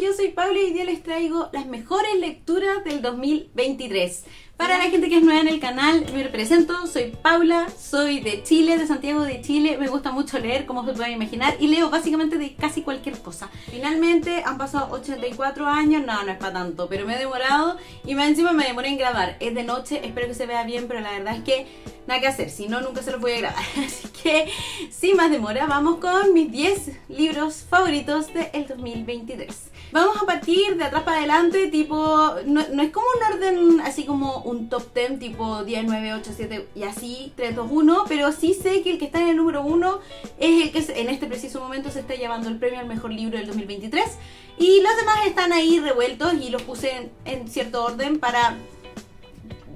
yo soy Paula y hoy día les traigo las mejores lecturas del 2023. Para la gente que es nueva en el canal, me presento, soy Paula, soy de Chile, de Santiago de Chile. Me gusta mucho leer, como se pueden imaginar, y leo básicamente de casi cualquier cosa. Finalmente han pasado 84 años, no es para tanto, pero me he demorado y más encima me demoré en grabar. Es de noche, espero que se vea bien, pero la verdad es que nada que hacer, si no nunca se los voy a grabar. Así que sin más demora, vamos con mis 10 libros favoritos del 2023. Vamos a partir de atrás para adelante, tipo, no es como un orden así como un top 10, tipo 10, 9, 8, 7 y así, 3, 2, 1, pero sí sé que el que está en el número 1 es el que en este preciso momento se está llevando el premio al mejor libro del 2023 y los demás están ahí revueltos y los puse en cierto orden para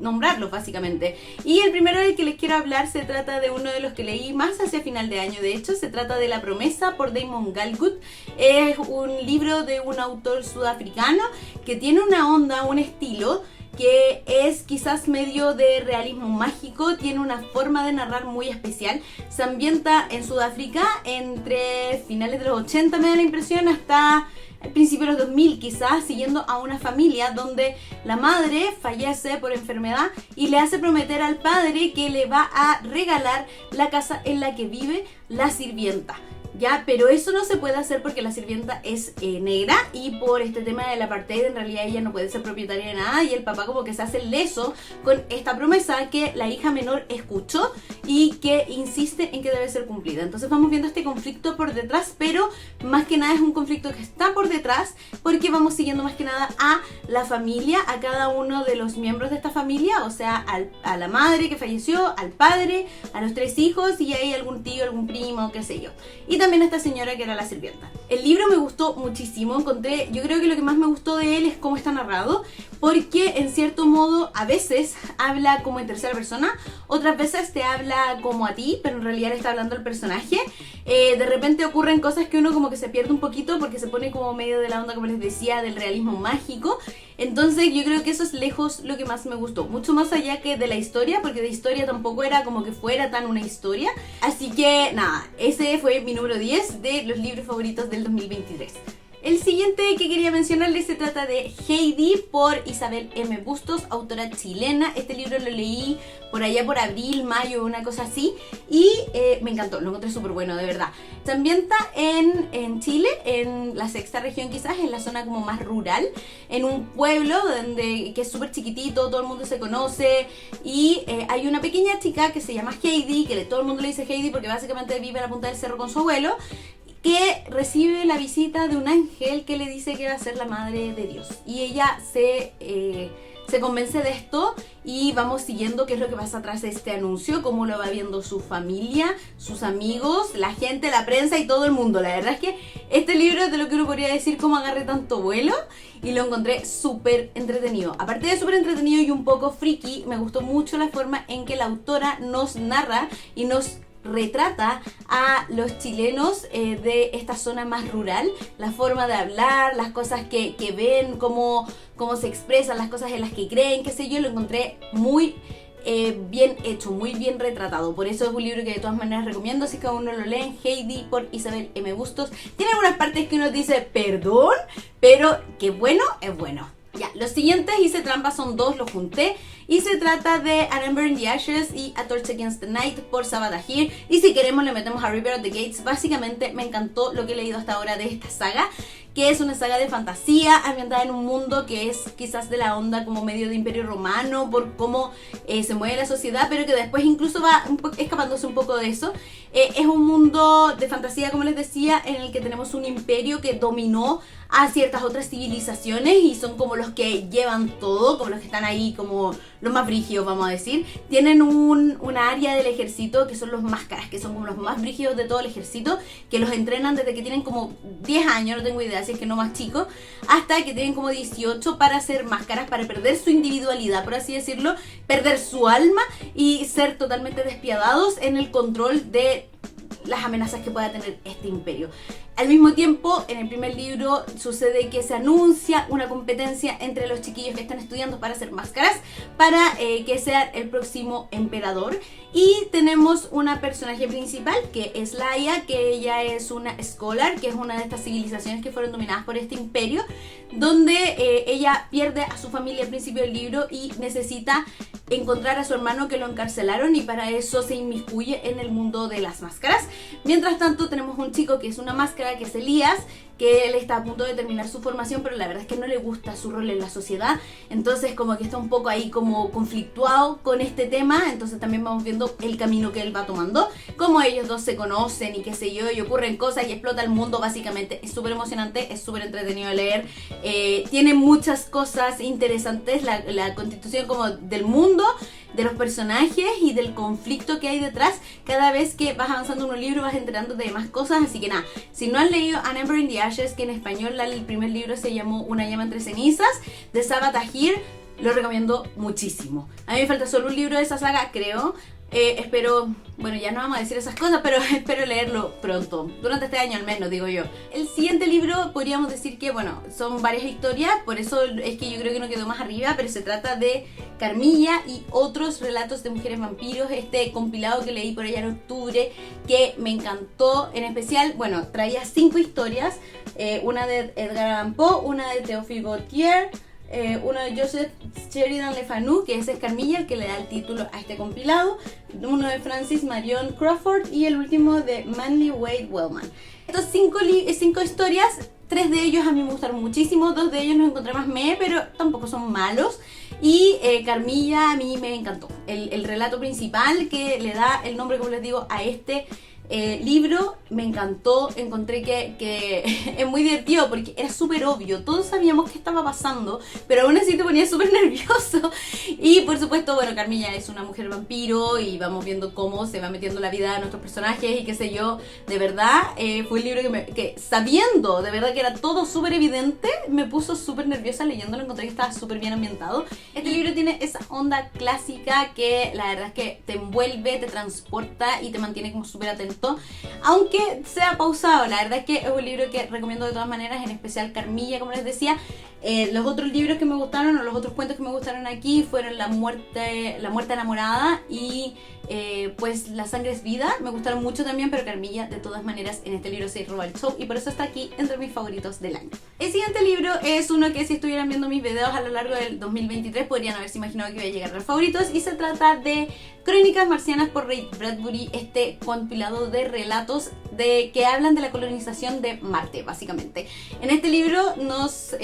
nombrarlos básicamente. Y el primero del que les quiero hablar se trata de uno de los que leí más hacia final de año. De hecho, se trata de La promesa por Damon Galgut. Es un libro de un autor sudafricano que tiene una onda, un estilo que es quizás medio de realismo mágico, tiene una forma de narrar muy especial. Se ambienta en Sudáfrica entre finales de los 80, me da la impresión, hasta al principio de los 2000 quizás, siguiendo a una familia donde la madre fallece por enfermedad y le hace prometer al padre que le va a regalar la casa en la que vive la sirvienta. Ya, pero eso no se puede hacer porque la sirvienta es negra y por este tema del apartheid en realidad ella no puede ser propietaria de nada y el papá como que se hace leso con esta promesa que la hija menor escuchó y que insiste en que debe ser cumplida. Entonces vamos viendo este conflicto por detrás, pero más que nada es un conflicto que está por detrás porque vamos siguiendo más que nada a la familia, a cada uno de los miembros de esta familia, o sea, a la madre que falleció, al padre, a los 3 hijos y hay algún tío, algún primo, qué sé yo. Y también a esta señora que era la sirvienta. El libro me gustó muchísimo, yo creo que lo que más me gustó de él es cómo está narrado, porque en cierto modo a veces habla como en tercera persona, otras veces te habla como a ti, pero en realidad le está hablando al personaje. De repente ocurren cosas que uno como que se pierde un poquito porque se pone como medio de la onda, como les decía, del realismo mágico. Entonces yo creo que eso es lejos lo que más me gustó, mucho más allá que de la historia, porque de historia tampoco era como que fuera tan una historia. Así que nada, ese fue mi número 10 de los libros favoritos del 2023. El siguiente que quería mencionarles se trata de Heidi por Isabel M. Bustos, autora chilena. Este libro lo leí por allá por abril, mayo, una cosa así, y me encantó, lo encontré súper bueno, de verdad. Se ambienta en Chile, en la sexta región quizás, en la zona como más rural, en un pueblo que es súper chiquitito, todo el mundo se conoce, y hay una pequeña chica que se llama Heidi, que todo el mundo le dice Heidi porque básicamente vive a la punta del cerro con su abuelo, que recibe la visita de un ángel que le dice que va a ser la madre de Dios. Y ella se convence de esto y vamos siguiendo qué es lo que pasa tras este anuncio, cómo lo va viendo su familia, sus amigos, la gente, la prensa y todo el mundo. La verdad es que este libro es de lo que uno podría decir cómo agarré tanto vuelo y lo encontré súper entretenido. Aparte de súper entretenido y un poco friki, me gustó mucho la forma en que la autora nos narra y nos retrata a los chilenos de esta zona más rural, la forma de hablar, las cosas que ven, cómo se expresan, las cosas en las que creen, qué sé yo, lo encontré muy bien hecho, muy bien retratado. Por eso es un libro que de todas maneras recomiendo, si cada uno lo leen. Heidi por Isabel M. Bustos. Tiene algunas partes que uno dice perdón, pero que bueno es bueno. Ya, los siguientes hice trampa, son 2, los junté. Y se trata de An Ember in the Ashes y A Torch Against the Night por Sabaa Tahir. Y si queremos le metemos a River of the Gates. Básicamente me encantó lo que he leído hasta ahora de esta saga, que es una saga de fantasía ambientada en un mundo que es quizás de la onda como medio de imperio romano, por cómo se mueve la sociedad, pero que después incluso va escapándose un poco de eso. Es un mundo de fantasía, como les decía, en el que tenemos un imperio que dominó a ciertas otras civilizaciones y son como los que llevan todo, como los que están ahí como los más brígidos, vamos a decir. Tienen una área del ejército que son los máscaras, que son como los más brígidos de todo el ejército, que los entrenan desde que tienen como 10 años, no tengo idea si es que no más chicos, hasta que tienen como 18 para hacer máscaras, para perder su individualidad, por así decirlo, perder su alma y ser totalmente despiadados en el control de las amenazas que pueda tener este imperio. Al mismo tiempo, en el primer libro sucede que se anuncia una competencia entre los chiquillos que están estudiando para hacer máscaras, para que sea el próximo emperador. Y tenemos una personaje principal que es Laia, que ella es una scholar, que es una de estas civilizaciones que fueron dominadas por este imperio, donde ella pierde a su familia al principio del libro y necesita encontrar a su hermano que lo encarcelaron, y para eso se inmiscuye en el mundo de las máscaras. Mientras tanto tenemos un chico que es una máscara, que es Elías, que él está a punto de terminar su formación, pero la verdad es que no le gusta su rol en la sociedad, entonces como que está un poco ahí como conflictuado con este tema. Entonces también vamos viendo el camino que él va tomando, cómo ellos dos se conocen y qué sé yo, y ocurren cosas y explota el mundo básicamente. Es súper emocionante, es súper entretenido de leer, tiene muchas cosas interesantes, la constitución como del mundo, de los personajes y del conflicto que hay detrás. Cada vez que vas avanzando en un libro vas enterándote de más cosas, así que nada, si no has leído An Ember in the Ashes, que en español el primer libro se llamó Una llama entre cenizas, de Sabaa Tahir, lo recomiendo muchísimo. A mí me falta solo un libro de esa saga, creo. Espero, bueno, ya no vamos a decir esas cosas, pero espero leerlo pronto, durante este año al menos, digo yo. El siguiente libro podríamos decir que, bueno, son varias historias, por eso es que yo creo que no quedó más arriba, pero se trata de Carmilla y otros relatos de mujeres vampiros, este compilado que leí por allá en octubre, que me encantó. En especial, bueno, traía 5 historias, una de Edgar Allan Poe, una de Théophile Gautier, uno de Joseph Sheridan Le Fanu, que es Carmilla, el que le da el título a este compilado, uno de Francis Marion Crawford y el último de Manly Wade Wellman. Estos 5 historias, 3 de ellos a mí me gustaron muchísimo, 2 de ellos los encontré más pero tampoco son malos. Y Carmilla a mí me encantó, el relato principal que le da el nombre, como les digo, a este libro me encantó. Encontré que es muy divertido porque era súper obvio, todos sabíamos qué estaba pasando, pero aún así te ponía súper nervioso. Y por supuesto, bueno, Carmilla es una mujer vampiro y vamos viendo cómo se va metiendo la vida de nuestros personajes y qué sé yo. De verdad, fue un libro que sabiendo de verdad que era todo súper evidente, me puso súper nerviosa leyéndolo. Encontré que estaba súper bien ambientado. Este libro tiene esa onda clásica que la verdad es que te envuelve, te transporta y te mantiene como súper atento, aunque sea pausado. La verdad es que es un libro que recomiendo de todas maneras, en especial Carmilla, como les decía. Los otros libros que me gustaron, o los otros cuentos que me gustaron aquí, fueron La muerte enamorada y pues La sangre es vida. Me gustaron mucho también, pero Carmilla de todas maneras en este libro se roba el show y por eso está aquí entre mis favoritos del año. El siguiente libro es uno que, si estuvieran viendo mis videos a lo largo del 2023, podrían haberse imaginado que iba a llegar a los favoritos, y se trata de Crónicas marcianas por Ray Bradbury, este compilado de relatos que hablan de la colonización de Marte, básicamente. En este libro nos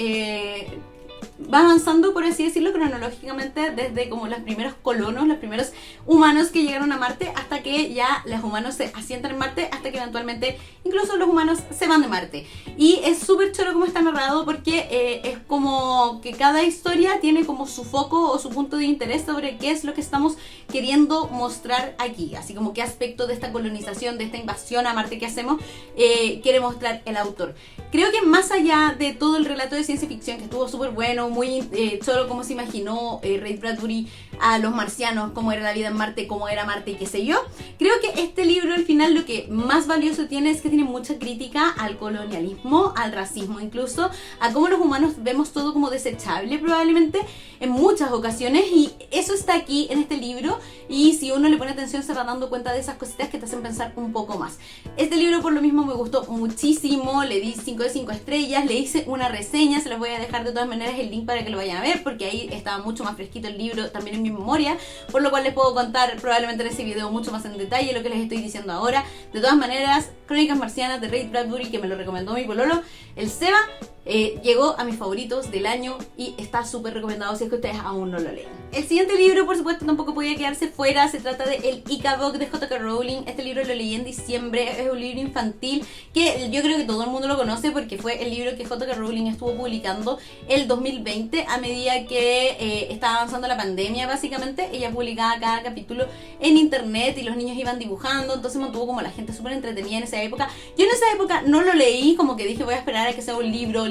va avanzando, por así decirlo, cronológicamente desde como los primeros colonos, los primeros humanos que llegaron a Marte, hasta que ya los humanos se asientan en Marte, hasta que eventualmente incluso los humanos se van de Marte. Y es súper choro como está narrado, porque es como que cada historia tiene como su foco o su punto de interés sobre qué es lo que estamos queriendo mostrar aquí, así como qué aspecto de esta colonización, de esta invasión a Marte que hacemos, quiere mostrar el autor. Creo que más allá de todo el relato de ciencia ficción, que estuvo súper bueno, muy solo como se imaginó Ray Bradbury a los marcianos, cómo era la vida en Marte, cómo era Marte y qué sé yo, creo que este libro al final lo que más valioso tiene es que tiene mucha crítica al colonialismo, al racismo incluso, a cómo los humanos vemos todo como desechable probablemente en muchas ocasiones, y eso está aquí en este libro, y si uno le pone atención se va dando cuenta de esas cositas que te hacen pensar un poco más. Este libro por lo mismo me gustó muchísimo, le di 5 de 5 estrellas, le hice una reseña, se las voy a dejar de todas maneras el link para que lo vayan a ver, porque ahí estaba mucho más fresquito el libro también en mi memoria, por lo cual les puedo contar probablemente en ese video mucho más en detalle lo que les estoy diciendo ahora. De todas maneras, Crónicas marcianas de Ray Bradbury, que me lo recomendó mi pololo, el Seba, llegó a mis favoritos del año y está súper recomendado si es que ustedes aún no lo leen. El siguiente libro, por supuesto, tampoco podía quedarse fuera. Se trata de El Ickabog de J.K. Rowling. Este libro lo leí en diciembre. Es un libro infantil que yo creo que todo el mundo lo conoce porque fue el libro que J.K. Rowling estuvo publicando el 2020 a medida que estaba avanzando la pandemia, básicamente. Ella publicaba cada capítulo en internet y los niños iban dibujando, entonces mantuvo como la gente súper entretenida en esa época. Yo en esa época no lo leí, como que dije voy a esperar a que sea un libro,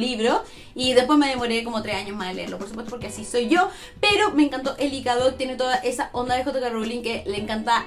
y después me demoré como 3 años más en leerlo, por supuesto, porque así soy yo, pero me encantó el Icabod, tiene toda esa onda de J.K. Rowling que le encanta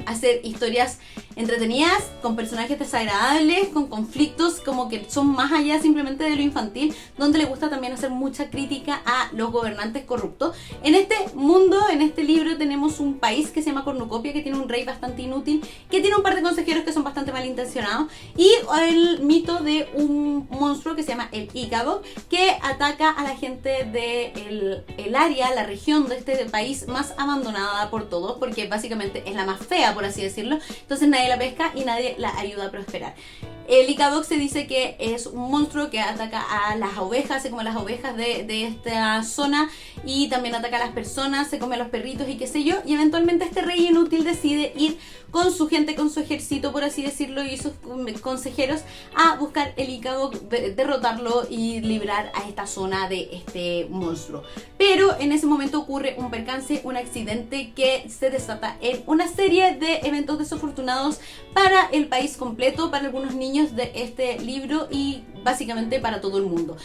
hacer historias entretenidas, con personajes desagradables, con conflictos como que son más allá simplemente de lo infantil, donde le gusta también hacer mucha crítica a los gobernantes corruptos. En este mundo, en este libro, tenemos un país que se llama Cornucopia, que tiene un rey bastante inútil, que tiene un par de consejeros que son bastante malintencionados, y el mito de un monstruo que se llama el Icabod, que ataca a la gente de el área, la región de este país más abandonada por todos, porque básicamente es la más fea, por así decirlo. Entonces nadie la pesca y nadie la ayuda a prosperar. El Icabod se dice que es un monstruo que ataca a las ovejas, se come a las ovejas de esta zona, y también ataca a las personas, se come a los perritos y qué sé yo, y eventualmente este rey inútil decide ir con su gente, con su ejército, por así decirlo, y sus consejeros a buscar el Icabod, derrotarlo y librar a esta zona de este monstruo. Pero en ese momento ocurre un percance, un accidente que se desata en una serie de eventos desafortunados para el país completo, para algunos niños de este libro y básicamente para todo el mundo.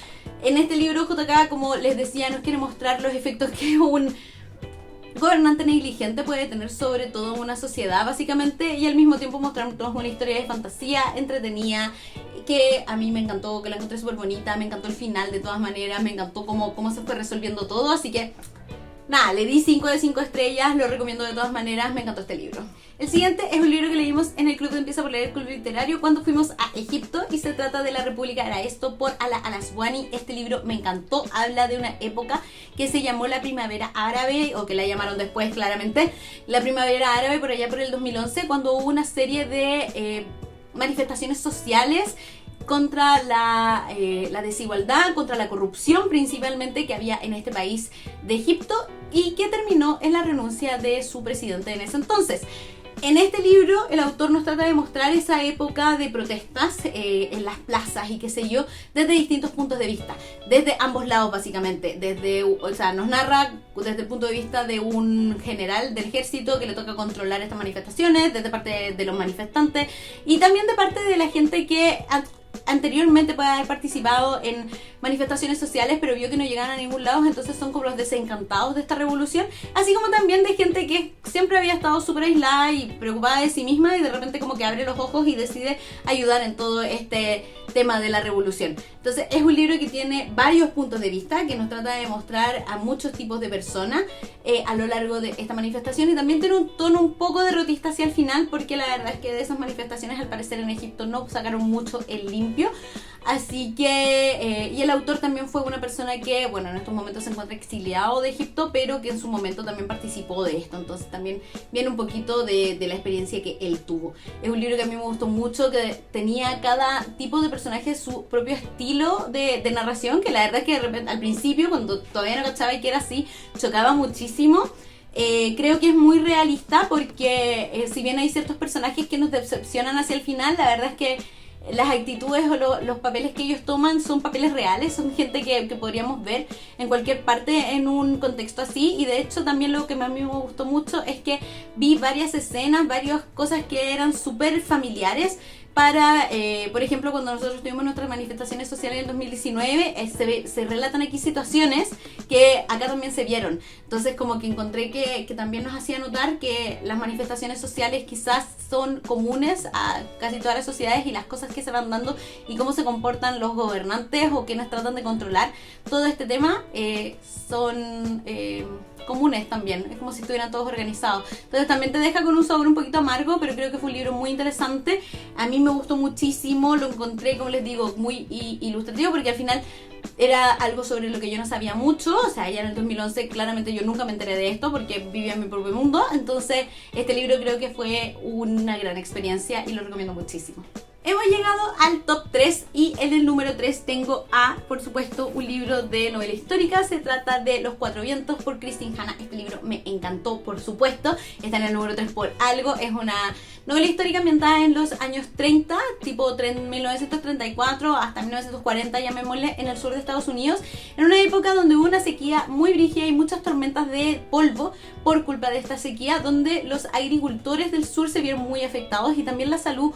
En este libro JK, como les decía, nos quiere mostrar los efectos que un gobernante negligente puede tener sobre todo una sociedad básicamente, y al mismo tiempo mostrarnos una historia de fantasía entretenida que a mí me encantó, que la encontré súper bonita, me encantó el final de todas maneras, me encantó cómo se fue resolviendo todo, así que nada, le di 5 de 5 estrellas, lo recomiendo de todas maneras, me encantó este libro. El siguiente es un libro que leímos en el club de Empieza por Leer, club literario, cuando fuimos a Egipto, y se trata de La República Era Esto, por Ala Al-Aswany. Este libro me encantó, habla de una época que se llamó la Primavera Árabe, o que la llamaron después claramente la Primavera Árabe, por allá por el 2011, cuando hubo una serie de manifestaciones sociales contra la desigualdad, contra la corrupción principalmente que había en este país de Egipto, y que terminó en la renuncia de su presidente en ese entonces. En este libro el autor nos trata de mostrar esa época de protestas en las plazas y qué sé yo, desde distintos puntos de vista, desde ambos lados básicamente, nos narra desde el punto de vista de un general del ejército que le toca controlar estas manifestaciones, desde parte de los manifestantes y también de parte de la gente que anteriormente puede haber participado en manifestaciones sociales pero vio que no llegaban a ningún lado, entonces son como los desencantados de esta revolución, así como también de gente que siempre había estado súper aislada y preocupada de sí misma y de repente como que abre los ojos y decide ayudar en todo este tema de la revolución. Entonces es un libro que tiene varios puntos de vista, que nos trata de mostrar a muchos tipos de personas a lo largo de esta manifestación, y también tiene un tono un poco derrotista hacia el final, porque la verdad es que de esas manifestaciones al parecer en Egipto no sacaron mucho el limpio. Así que, y el autor también fue una persona que, bueno, en estos momentos se encuentra exiliado de Egipto, pero que en su momento también participó de esto, entonces también viene un poquito de la experiencia que él tuvo. Es un libro que a mí me gustó mucho, que tenía cada tipo de personaje su propio estilo de narración, que la verdad es que de repente, al principio, cuando todavía no cachaba que era así, chocaba muchísimo. Creo que es muy realista porque si bien hay ciertos personajes que nos decepcionan hacia el final, la verdad es que las actitudes o los papeles que ellos toman son papeles reales, son gente que podríamos ver en cualquier parte en un contexto así. Y de hecho también lo que a mí me gustó mucho es que vi varias escenas, varias cosas que eran súper familiares para, por ejemplo, cuando nosotros tuvimos nuestras manifestaciones sociales en 2019, se relatan aquí situaciones que acá también se vieron. Entonces como que encontré que también nos hacía notar que las manifestaciones sociales quizás son comunes a casi todas las sociedades, y las cosas que se van dando y cómo se comportan los gobernantes o quienes tratan de controlar todo este tema son comunes también, es como si estuvieran todos organizados. Entonces también te deja con un sabor un poquito amargo, pero creo que fue un libro muy interesante. A mí me gustó muchísimo, lo encontré, como les digo, muy ilustrativo, porque al final era algo sobre lo que yo no sabía mucho. O sea, ya en el 2011 claramente yo nunca me enteré de esto porque vivía en mi propio mundo. Entonces este libro creo que fue una gran experiencia y lo recomiendo muchísimo. Hemos llegado al top 3 y en el número 3 tengo por supuesto, un libro de novela histórica. Se trata de Los Cuatro Vientos por Kristin Hanna. Este libro me encantó, por supuesto. Está en el número 3 por algo. Es una novela histórica ambientada en los años 30, tipo 1934 hasta 1940, llamémosle, en el sur de Estados Unidos, en una época donde hubo una sequía muy brígida y muchas tormentas de polvo por culpa de esta sequía, donde los agricultores del sur se vieron muy afectados, y también la salud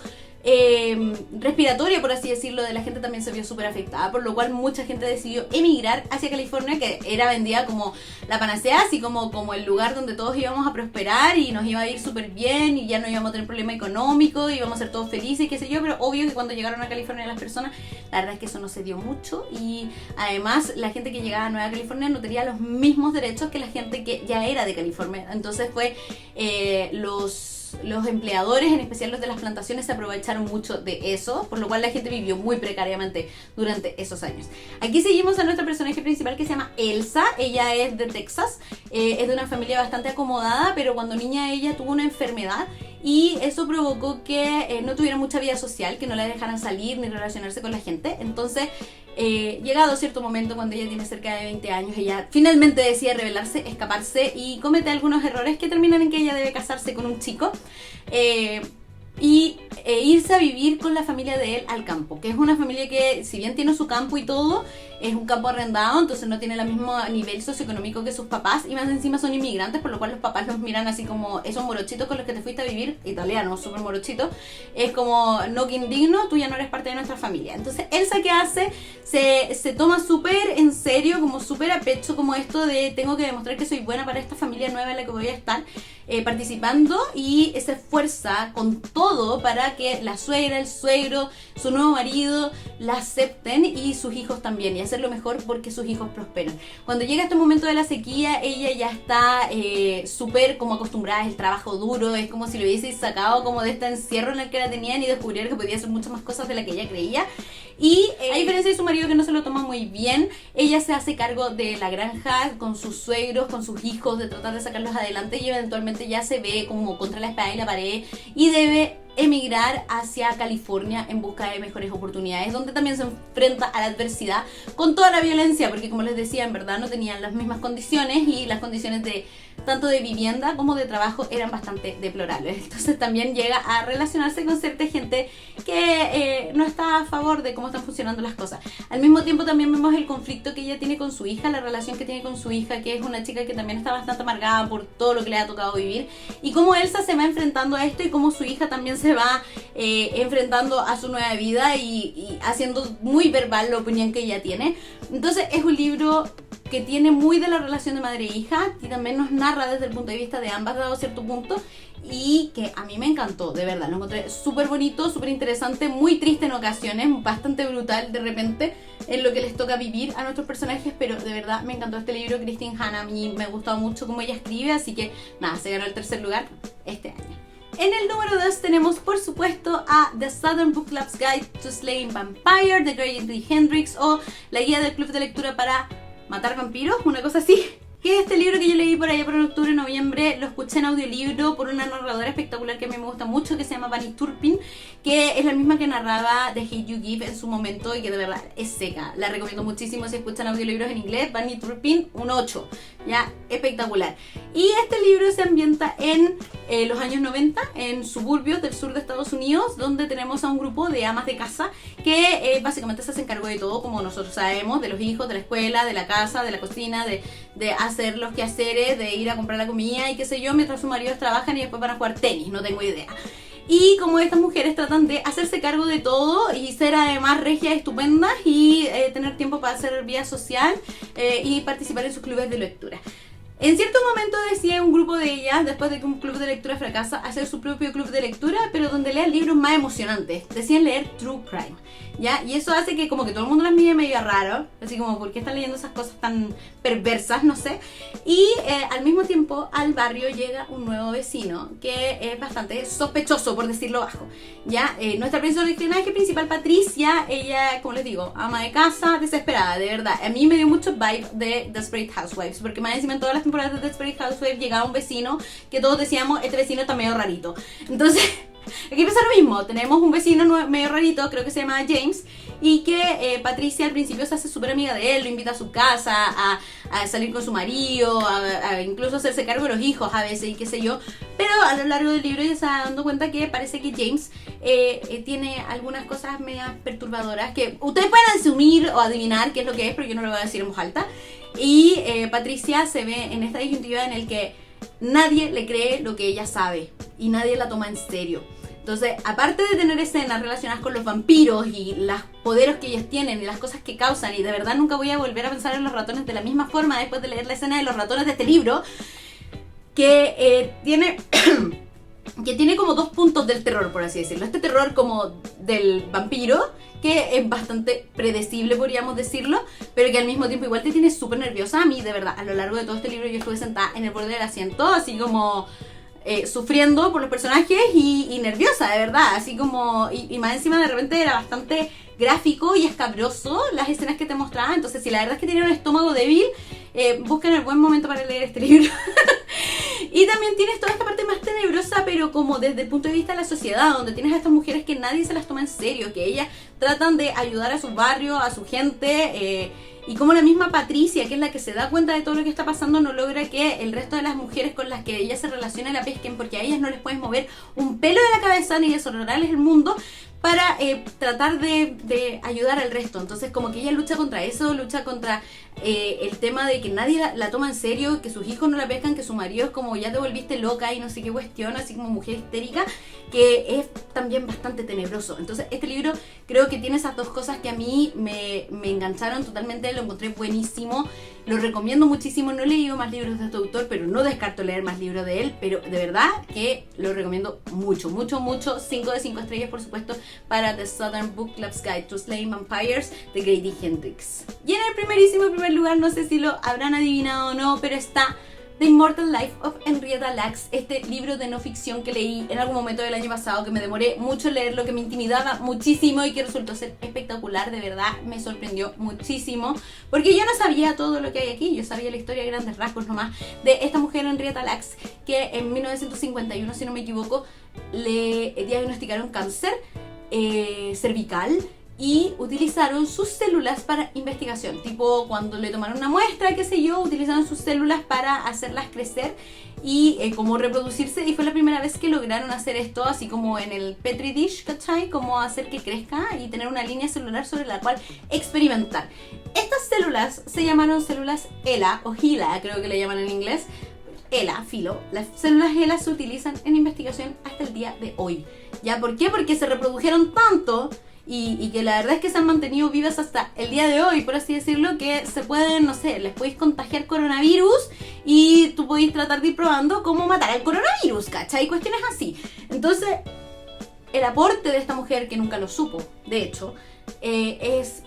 respiratoria, por así decirlo, de la gente también se vio súper afectada, por lo cual mucha gente decidió emigrar hacia California, que era vendida como la panacea, así como el lugar donde todos íbamos a prosperar y nos iba a ir súper bien y ya no íbamos a tener problema económico, íbamos a ser todos felices, qué sé yo, pero obvio que cuando llegaron a California las personas, la verdad es que eso no se dio mucho, y además la gente que llegaba a Nueva California no tenía los mismos derechos que la gente que ya era de California. Entonces fue los empleadores, en especial los de las plantaciones, se aprovecharon mucho de eso, por lo cual la gente vivió muy precariamente durante esos años. Aquí seguimos a nuestra personaje principal, que se llama Elsa. Ella es de Texas, es de una familia bastante acomodada, pero cuando niña ella tuvo una enfermedad y eso provocó que no tuviera mucha vida social, que no la dejaran salir ni relacionarse con la gente. Entonces, llegado a cierto momento, cuando ella tiene cerca de 20 años, ella finalmente decide rebelarse, escaparse y comete algunos errores que terminan en que ella debe casarse con un chico y irse a vivir con la familia de él al campo, que es una familia que, si bien tiene su campo y todo, es un campo arrendado, entonces no tiene el mismo nivel socioeconómico que sus papás, y más encima son inmigrantes, por lo cual los papás los miran así como esos morochitos con los que te fuiste a vivir, italianos, súper morochitos, es como, no, que indigno, tú ya no eres parte de nuestra familia. Entonces Elsa, ¿qué hace? Se toma súper en serio, como súper a pecho, como esto de tengo que demostrar que soy buena para esta familia nueva en la que voy a estar participando, y se esfuerza con todo para que la suegra, el suegro, su nuevo marido la acepten, y sus hijos también, y hacerlo mejor porque sus hijos prosperan. Cuando llega este momento de la sequía, ella ya está súper como acostumbrada al trabajo duro, es como si lo hubiese sacado como de este encierro en el que la tenían y descubrieron que podía hacer muchas más cosas de las que ella creía. Y a diferencia de su marido, que no se lo toma muy bien, ella se hace cargo de la granja con sus suegros, con sus hijos, de tratar de sacarlos adelante, y eventualmente ya se ve como contra la espada y la pared y debe emigrar hacia California en busca de mejores oportunidades, donde también se enfrenta a la adversidad con toda la violencia, porque como les decía, en verdad no tenían las mismas condiciones, y las condiciones de tanto de vivienda como de trabajo eran bastante deplorables. Entonces también llega a relacionarse con cierta gente que no está a favor de cómo están funcionando las cosas. Al mismo tiempo también vemos el conflicto que ella tiene con su hija, la relación que tiene con su hija, que es una chica que también está bastante amargada por todo lo que le ha tocado vivir, y cómo Elsa se va enfrentando a esto, y cómo su hija también se va enfrentando a su nueva vida y haciendo muy verbal la opinión que ella tiene. Entonces es un libro que tiene muy de la relación de madre e hija, y también nos narra desde el punto de vista de ambas, dado cierto punto, y que a mí me encantó, de verdad, lo encontré súper bonito, súper interesante, muy triste en ocasiones, bastante brutal de repente en lo que les toca vivir a nuestros personajes, pero de verdad me encantó este libro. Christine Hanna, a mí me ha gustado mucho cómo ella escribe, así que nada, se ganó el tercer lugar este año. En el número 2 tenemos, por supuesto, a The Southern Book Club's Guide to Slaying Vampire, de Gregory Hendricks, o la guía del club de lectura para matar vampiros, una cosa así. Que este libro que yo leí por allá por octubre, noviembre, lo escuché en audiolibro por una narradora espectacular que a mí me gusta mucho, que se llama Vannie Turpin, que es la misma que narraba The Hate You Give en su momento, y que de verdad es seca. La recomiendo muchísimo si escuchan audiolibros en inglés. Vannie Turpin, un 8, ya, espectacular. Y este libro se ambienta en los años 90, en suburbios del sur de Estados Unidos, donde tenemos a un grupo de amas de casa que básicamente se hacen cargo de todo, como nosotros sabemos, de los hijos, de la escuela, de la casa, de la cocina, de hacer los quehaceres, de ir a comprar la comida y qué sé yo, mientras sus maridos trabajan y después van a jugar tenis, no tengo idea. Y como estas mujeres tratan de hacerse cargo de todo y ser además regias estupendas y tener tiempo para hacer vida social y participar en sus clubes de lectura. En cierto momento decide un grupo de ellas, después de que un club de lectura fracasa, hacer su propio club de lectura, pero donde lean libros más emocionantes. Deciden leer True Crime, ¿ya? Y eso hace que como que todo el mundo las mire medio raro, así como, ¿por qué están leyendo esas cosas tan perversas? No sé. Y al mismo tiempo al barrio llega un nuevo vecino que es bastante sospechoso, por decirlo bajo, ¿ya? Nuestra personaje principal, Patricia, ella, como les digo, ama de casa, desesperada, de verdad. A mí me dio mucho vibe de Desperate Housewives, porque más encima en todas las temporadas de Desperate Housewives llegaba un vecino que todos decíamos, este vecino está medio rarito. Entonces aquí pasa lo mismo, tenemos un vecino medio rarito, creo que se llama James, y que Patricia al principio se hace súper amiga de él, lo invita a su casa, a salir con su marido, a incluso hacerse cargo de los hijos a veces y qué sé yo, pero a lo largo del libro ella se va dando cuenta que parece que James tiene algunas cosas medias perturbadoras que ustedes pueden asumir o adivinar qué es lo que es, pero yo no lo voy a decir en voz alta. Y Patricia se ve en esta disyuntiva en el que nadie le cree lo que ella sabe y nadie la toma en serio. Entonces, aparte de tener escenas relacionadas con los vampiros y los poderes que ellos tienen y las cosas que causan, y de verdad nunca voy a volver a pensar en los ratones de la misma forma después de leer la escena de los ratones de este libro, que tiene que tiene como dos puntos del terror, por así decirlo. Este terror como del vampiro, que es bastante predecible, podríamos decirlo, pero que al mismo tiempo igual te tiene súper nerviosa. A mí, de verdad, a lo largo de todo este libro yo estuve sentada en el borde del asiento, así como sufriendo por los personajes y nerviosa, de verdad. Así como, y más encima de repente era bastante gráfico y escabroso las escenas que te mostraba. Entonces, si la verdad es que tienen un estómago débil, busquen el buen momento para leer este libro. Y también tienes toda esta parte más tenebrosa, pero como desde el punto de vista de la sociedad, donde tienes a estas mujeres que nadie se las toma en serio, que ellas tratan de ayudar a su barrio, a su gente, y como la misma Patricia, que es la que se da cuenta de todo lo que está pasando, no logra que el resto de las mujeres con las que ella se relaciona la pesquen, porque a ellas no les puedes mover un pelo de la cabeza ni desordenarles el mundo para tratar de ayudar al resto. Entonces como que ella lucha contra eso, lucha contra el tema de que nadie la toma en serio, que sus hijos no la pescan, que su marido es como ya te volviste loca y no sé qué cuestión, así como mujer histérica, que es también bastante tenebroso. Entonces este libro creo que tiene esas dos cosas que a mí me engancharon totalmente, lo encontré buenísimo, lo recomiendo muchísimo. No he leído más libros de este autor, pero no descarto leer más libros de él, pero de verdad que lo recomiendo mucho, mucho, mucho. 5 de 5 estrellas, por supuesto, para The Southern Book Club's Guide to Slaying Vampires de Grady Hendrix. Y en el primer lugar, no sé si lo habrán adivinado o no, pero está The Immortal Life of Henrietta Lacks, este libro de no ficción que leí en algún momento del año pasado, que me demoré mucho en leerlo, que me intimidaba muchísimo y que resultó ser espectacular. De verdad me sorprendió muchísimo, porque yo no sabía todo lo que hay aquí. Yo sabía la historia a grandes rasgos nomás de esta mujer Henrietta Lacks, que en 1951, si no me equivoco, le diagnosticaron cáncer cervical, y utilizaron sus células para investigación, tipo cuando le tomaron una muestra, qué sé yo, utilizaron sus células para hacerlas crecer y como reproducirse, y fue la primera vez que lograron hacer esto, así como en el Petri dish, ¿cachai? Como hacer que crezca y tener una línea celular sobre la cual experimentar. Estas células se llamaron células HeLa, o HeLa creo que le llaman en inglés, HeLa, filo. Las células HeLa se utilizan en investigación hasta el día de hoy. ¿Ya? ¿Por qué? Porque se reprodujeron tanto y que la verdad es que se han mantenido vivas hasta el día de hoy, por así decirlo, que se pueden, no sé, les podéis contagiar coronavirus y tú podéis tratar de ir probando cómo matar al coronavirus, ¿cachai? Cuestiones así. Entonces, el aporte de esta mujer, que nunca lo supo, de hecho, es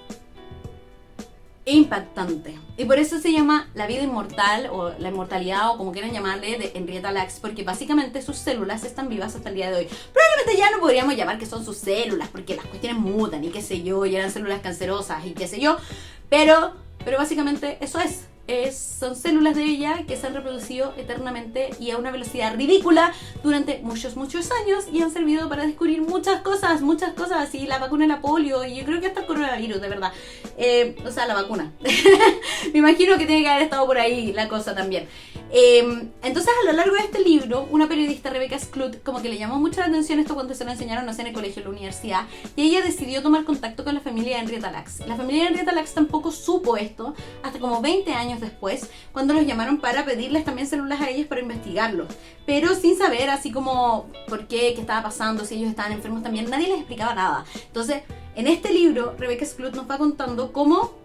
impactante. Y por eso se llama La vida inmortal, o la inmortalidad, o como quieran llamarle, de Henrietta Lacks, porque básicamente sus células están vivas hasta el día de hoy. Probablemente ya no podríamos llamar que son sus células, porque las cuestiones mutan y qué sé yo, y eran células cancerosas y qué sé yo, pero básicamente eso es. Son células de ella que se han reproducido eternamente y a una velocidad ridícula durante muchos, muchos años, y han servido para descubrir muchas cosas, y la vacuna de la polio, y yo creo que hasta el coronavirus, de verdad. O sea, la vacuna. Me imagino que tiene que haber estado por ahí la cosa también. Entonces, a lo largo de este libro, una periodista, Rebecca Skloot, como que le llamó mucho la atención esto cuando se lo enseñaron, no sé, en el colegio, en la universidad, y ella decidió tomar contacto con la familia de Henrietta Lacks. La familia de Henrietta Lacks tampoco supo esto hasta como 20 años después, cuando los llamaron para pedirles también células a ellos para investigarlo, pero sin saber así como por qué estaba pasando, si ellos estaban enfermos también, nadie les explicaba nada. Entonces, en este libro, Rebecca Skloot nos va contando cómo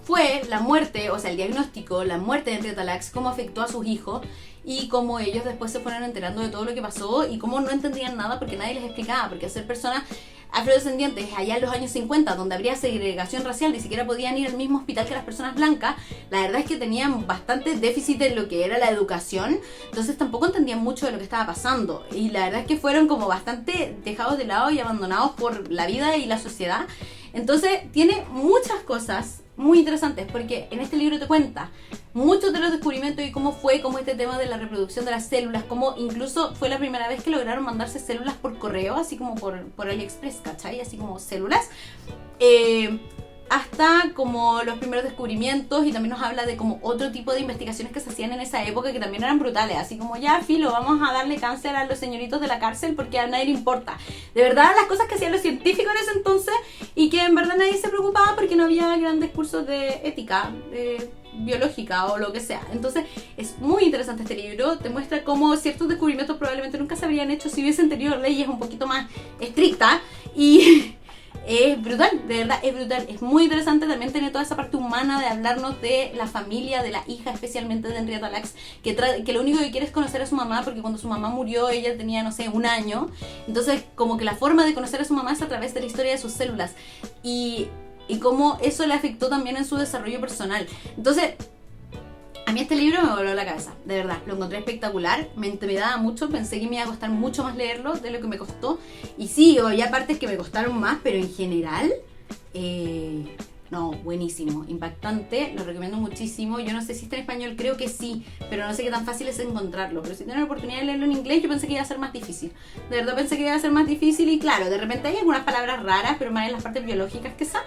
fue la muerte, o sea, el diagnóstico, la muerte de Henrietta Lacks, cómo afectó a sus hijos y cómo ellos después se fueron enterando de todo lo que pasó y cómo no entendían nada porque nadie les explicaba, porque ser personas afrodescendientes allá en los años 50, donde habría segregación racial, ni siquiera podían ir al mismo hospital que las personas blancas. La verdad es que tenían bastante déficit en lo que era la educación, entonces tampoco entendían mucho de lo que estaba pasando, y la verdad es que fueron como bastante dejados de lado y abandonados por la vida y la sociedad. Entonces tiene muchas cosas muy interesantes, porque en este libro te cuenta muchos de los descubrimientos y cómo fue, como este tema de la reproducción de las células, como incluso fue la primera vez que lograron mandarse células por correo, así como por AliExpress, ¿cachai? Así como células. hasta como los primeros descubrimientos, y también nos habla de como otro tipo de investigaciones que se hacían en esa época que también eran brutales, así como ya filo, vamos a darle cáncer a los señoritos de la cárcel porque a nadie le importa. De verdad, las cosas que hacían los científicos en ese entonces y que en verdad nadie se preocupaba porque no había grandes cursos de ética biológica o lo que sea. Entonces es muy interesante este libro, te muestra cómo ciertos descubrimientos probablemente nunca se habrían hecho si hubiesen tenido leyes un poquito más estrictas, y es brutal, de verdad es brutal, es muy interesante. También tiene toda esa parte humana de hablarnos de la familia, de la hija especialmente de Henrietta Lacks, que lo único que quiere es conocer a su mamá, porque cuando su mamá murió ella tenía, no sé, 1 año. Entonces como que la forma de conocer a su mamá es a través de la historia de sus células y cómo eso le afectó también en su desarrollo personal. Entonces a mí este libro me voló la cabeza, de verdad, lo encontré espectacular, me intimidaba mucho, pensé que me iba a costar mucho más leerlo de lo que me costó, y sí, había partes que me costaron más, pero en general, no, buenísimo, impactante, lo recomiendo muchísimo. Yo no sé si está en español, creo que sí, pero no sé qué tan fácil es encontrarlo, pero si tienen la oportunidad de leerlo en inglés, yo pensé que iba a ser más difícil, de verdad pensé que iba a ser más difícil, y claro, de repente hay algunas palabras raras, pero más en las partes biológicas que esa.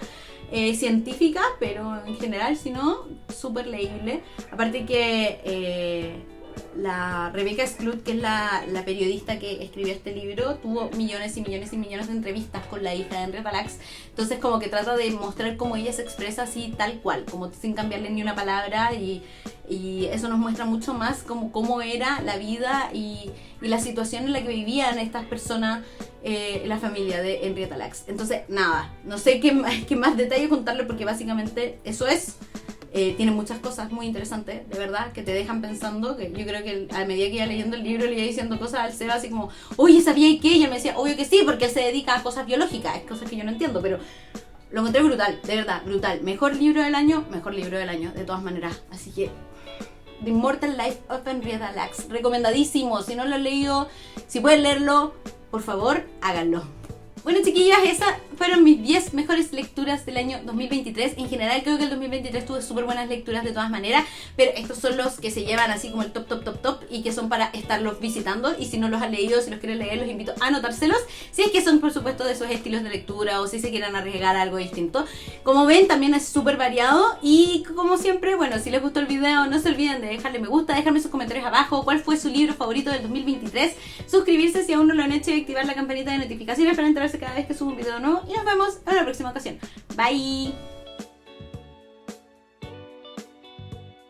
Científica, pero en general, si no, súper leíble. Aparte que la Rebecca Skloot, que es la periodista que escribió este libro, tuvo millones y millones y millones de entrevistas con la hija de Henrietta Lacks. Entonces como que trata de mostrar cómo ella se expresa así tal cual, como sin cambiarle ni una palabra, y eso nos muestra mucho más cómo era la vida y la situación en la que vivían estas personas, la familia de Henrietta Lacks. Entonces nada, no sé qué más detalle contarle, porque básicamente eso es. Tiene muchas cosas muy interesantes, de verdad, que te dejan pensando, que yo creo que a medida que iba leyendo el libro le iba diciendo cosas al Seba así como, oye, ¿sabía qué? Y él me decía, obvio que sí, porque él se dedica a cosas biológicas, es cosas que yo no entiendo, pero lo encontré brutal, de verdad, brutal. Mejor libro del año, de todas maneras. Así que The Immortal Life of Henrietta Lacks, recomendadísimo. Si no lo han leído, si pueden leerlo, por favor, háganlo. Bueno, chiquillas, esas fueron mis 10 mejores lecturas del año 2023. En general creo que el 2023 tuve súper buenas lecturas de todas maneras, pero estos son los que se llevan así como el top y que son para estarlos visitando. Y si no los han leído, si los quieren leer, los invito a anotárselos, si es que son por supuesto de esos estilos de lectura o si se quieren arriesgar a algo distinto. Como ven, también es súper variado, y como siempre, bueno, si les gustó el video, no se olviden de dejarle me gusta, dejarme sus comentarios abajo cuál fue su libro favorito del 2023, suscribirse si aún no lo han hecho y activar la campanita de notificaciones para enterarse cada vez que subo un video nuevo, y nos vemos en la próxima ocasión. Bye.